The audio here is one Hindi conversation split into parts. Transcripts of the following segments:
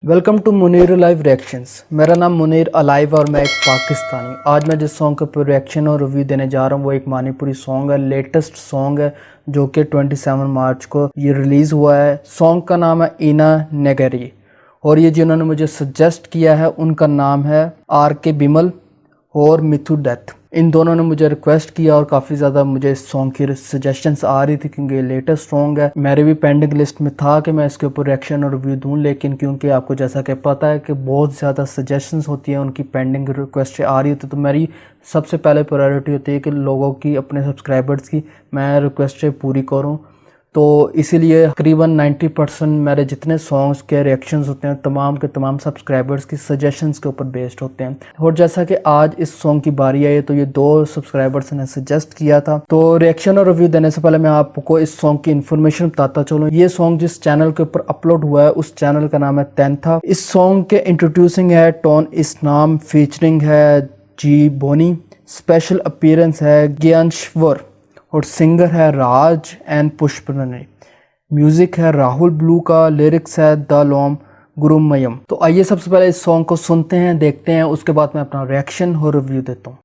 Welcome to Munir live reactions. मेरा नाम मुनीर अलाइव और मैं एक पाकिस्तानी। आज मैं जिस सॉन्ग के ऊपर रिएक्शन और रिव्यू देने जा रहा हूँ वो एक मणिपुरी सॉन्ग है, लेटेस्ट सॉन्ग है जो कि 27 मार्च को ये रिलीज़ हुआ है। सॉन्ग का नाम है इना नेगरी और ये जिन्होंने मुझे सजेस्ट किया है उनका नाम है RK बिमल और मिथु डेथ। इन दोनों ने मुझे रिक्वेस्ट किया और काफ़ी ज़्यादा मुझे इस सॉन्ग की सजेशंस आ रही थी क्योंकि ये लेटेस्ट सॉन्ग है। मेरे भी पेंडिंग लिस्ट में था कि मैं इसके ऊपर रिएक्शन और रिव्यू दूं, लेकिन क्योंकि आपको जैसा कि पता है कि बहुत ज़्यादा सजेशंस होती हैं, उनकी पेंडिंग रिक्वेस्ट आ रही होती है, तो मेरी सबसे पहले प्रायोरिटी होती है कि लोगों की, अपने सब्सक्राइबर्स की मैं रिक्वेस्ट पूरी करूँ। तो इसीलिए तकरीबन 90% मेरे जितने सॉन्ग्स के रिएक्शंस होते हैं तमाम के तमाम सब्सक्राइबर्स की सजेशंस के ऊपर बेस्ड होते हैं। और जैसा कि आज इस सॉन्ग की बारी आई तो ये दो सब्सक्राइबर्स ने सजेस्ट किया था। तो रिएक्शन और रिव्यू देने से पहले मैं आपको इस सॉन्ग की इन्फॉर्मेशन बताता चलूँ। ये सॉन्ग जिस चैनल के ऊपर अपलोड हुआ है उस चैनल का नाम है तेंथा। इस सॉन्ग के इंट्रोड्यूसिंग है टोन इस्नाम, फीचरिंग है जी बोनी, स्पेशल अपीयरेंस है ज्ञानश्वर और सिंगर है राज एंड पुष्परनी। म्यूजिक है राहुल ब्लू का, लिरिक्स है द लोम गुरुमयम। तो आइए सबसे पहले इस सॉन्ग को सुनते हैं, देखते हैं, उसके बाद मैं अपना रिएक्शन और रिव्यू देता हूँ।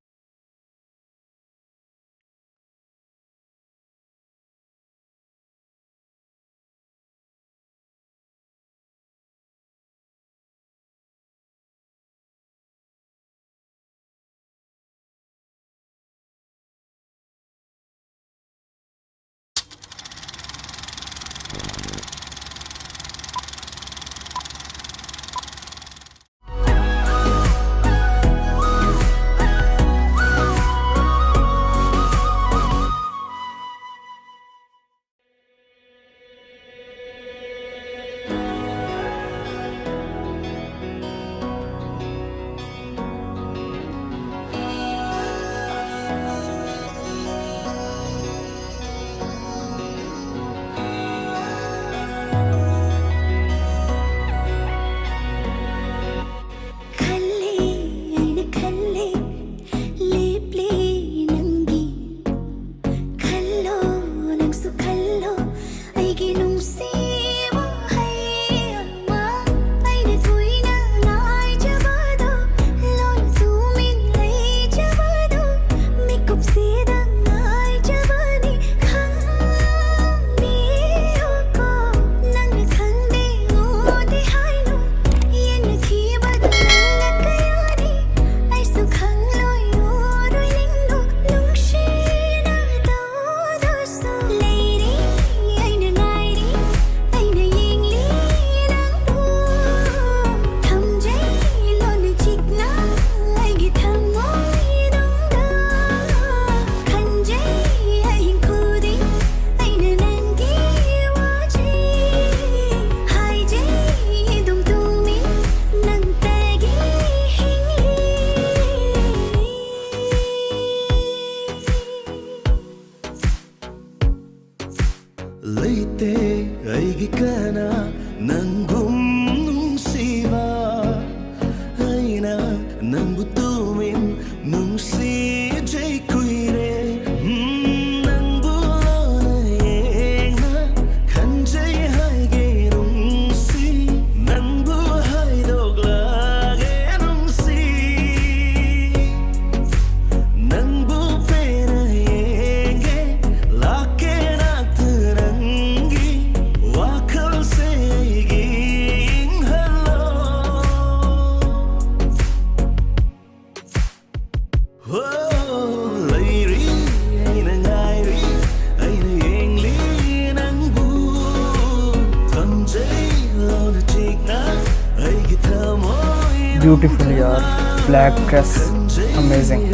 Leite aigi kana nangum nungsiba aina nangbutumin nungsi jay kuire nangbu na yenga kanjay haige nungsi nangbu hai doglage nungsi nangbu pera yenge lake beautiful यार, ब्लैक ड्रेस अमेजिंग।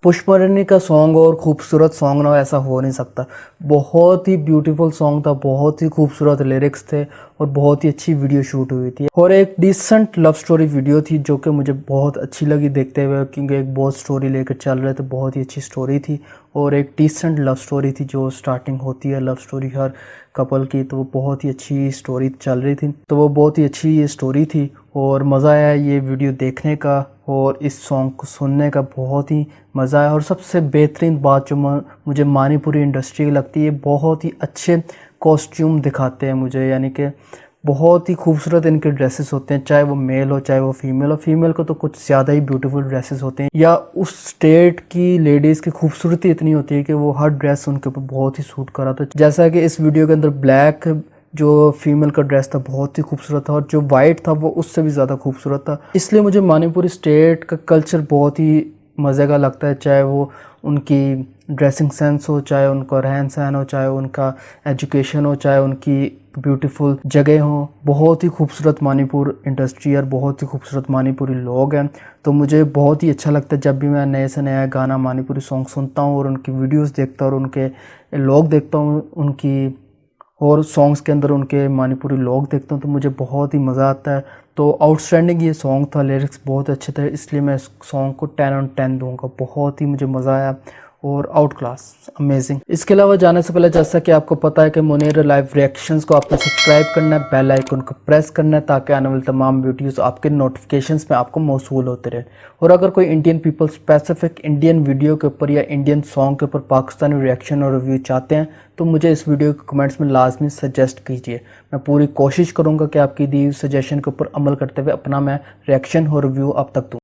पुष्परनी का सॉन्ग और खूबसूरत सॉन्ग ना ऐसा हो नहीं सकता। बहुत ही ब्यूटीफुल सॉन्ग था, बहुत ही खूबसूरत लिरिक्स थे और बहुत ही अच्छी वीडियो शूट हुई थी और एक डिसेंट लव स्टोरी वीडियो थी जो कि मुझे बहुत अच्छी लगी देखते हुए, क्योंकि एक बहुत स्टोरी लेकर चल रहे थे, बहुत ही अच्छी स्टोरी थी और एक डिसेंट लव स्टोरी थी। जो स्टार्टिंग होती है लव स्टोरी हर कपल की, तो वो बहुत ही अच्छी स्टोरी चल रही थी, तो वो बहुत ही अच्छी ये स्टोरी थी और मज़ा आया ये वीडियो देखने का और इस सॉन्ग को सुनने का बहुत ही मज़ा आया। और सबसे बेहतरीन बात जो मुझे मणिपुरी इंडस्ट्री की लगती है, बहुत ही अच्छे कॉस्ट्यूम दिखाते हैं मुझे, यानी कि बहुत ही खूबसूरत इनके ड्रेसेस होते हैं, चाहे वो मेल हो चाहे वो फीमेल हो। फीमेल को तो कुछ ज़्यादा ही ब्यूटीफुल ड्रेसेस होते हैं, या उस स्टेट की लेडीज़ की खूबसूरती इतनी होती है कि वो हर ड्रेस उनके ऊपर बहुत ही सूट करा। तो जैसा कि इस वीडियो के अंदर ब्लैक जो फीमेल का ड्रेस था बहुत ही खूबसूरत था और जो वाइट था वो उससे भी ज़्यादा खूबसूरत था। इसलिए मुझे मणिपुरी स्टेट का कल्चर बहुत ही मज़े का लगता है, चाहे वो उनकी ड्रेसिंग सेंस हो, चाहे उनका रहन सहन हो, चाहे उनका एजुकेशन हो, चाहे उनकी ब्यूटीफुल जगह हो। बहुत ही खूबसूरत मणिपुर इंडस्ट्री और बहुत ही खूबसूरत मणिपुरी लोग हैं। तो मुझे बहुत ही अच्छा लगता है जब भी मैं नए से नया गाना मणिपुरी सॉन्ग सुनता हूँ और उनकी वीडियोस देखता हूँ और उनके लोग देखता हूँ, उनकी और सॉन्ग्स के अंदर उनके मणिपुरी लोग देखता हूँ, तो मुझे बहुत ही मज़ा आता है। तो आउटस्टैंडिंग ये सॉन्ग था, लिरिक्स बहुत अच्छे थे, इसलिए मैं इस सॉन्ग को 10 on 10 दूंगा। बहुत ही मुझे मज़ा आया और आउट क्लास अमेजिंग। इसके अलावा जाने से पहले जैसा कि आपको पता है कि मुनीर लाइव रिएक्शंस को आपने सब्सक्राइब करना है, बेल आइकन को प्रेस करना है, ताकि आने वाली तमाम वीडियोस आपके नोटिफिकेशंस में आपको मौसूल होते रहे। और अगर कोई Indian people specific Indian video के ऊपर या इंडियन सॉन्ग के ऊपर पाकिस्तानी रिएक्शन और रिव्यू चाहते हैं तो मुझे इस वीडियो के कमेंट्स में लाजमी सजेस्ट कीजिए। मैं पूरी कोशिश करूँगा कि आपकी दी सजेशन के ऊपर अमल करते हुए अपना मैं रिएक्शन और रिव्यू आप तक दूँ।